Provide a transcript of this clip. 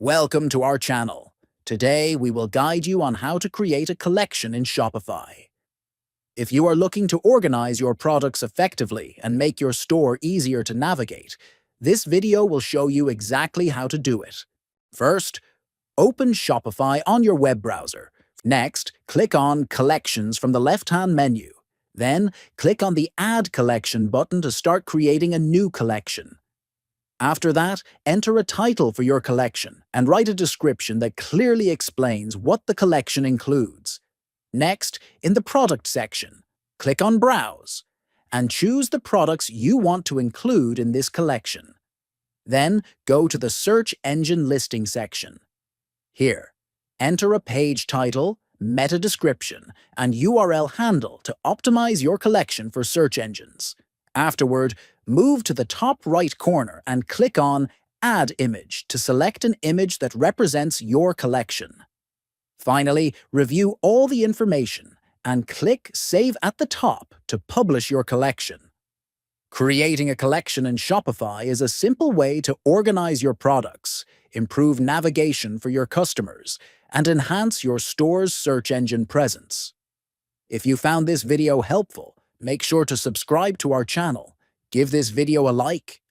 Welcome to our channel. Today, we will guide you on how to create a collection in Shopify. If you are looking to organize your products effectively and make your store easier to navigate, this video will show you exactly how to do it. First, open Shopify on your web browser. Next, click on Collections from the left-hand menu. Then, click on the Add Collection button to start creating a new collection. After that, enter a title for your collection and write a description that clearly explains what the collection includes. Next, in the Product section, click on Browse and choose the products you want to include in this collection. Then, go to the Search Engine Listing section. Here, enter a page title, meta description, and URL handle to optimize your collection for search engines. Afterward, move to the top right corner and click on Add Image to select an image that represents your collection. Finally, review all the information and click Save at the top to publish your collection. Creating a collection in Shopify is a simple way to organize your products, improve navigation for your customers, and enhance your store's search engine presence. If you found this video helpful, make sure to subscribe to our channel, give this video a like,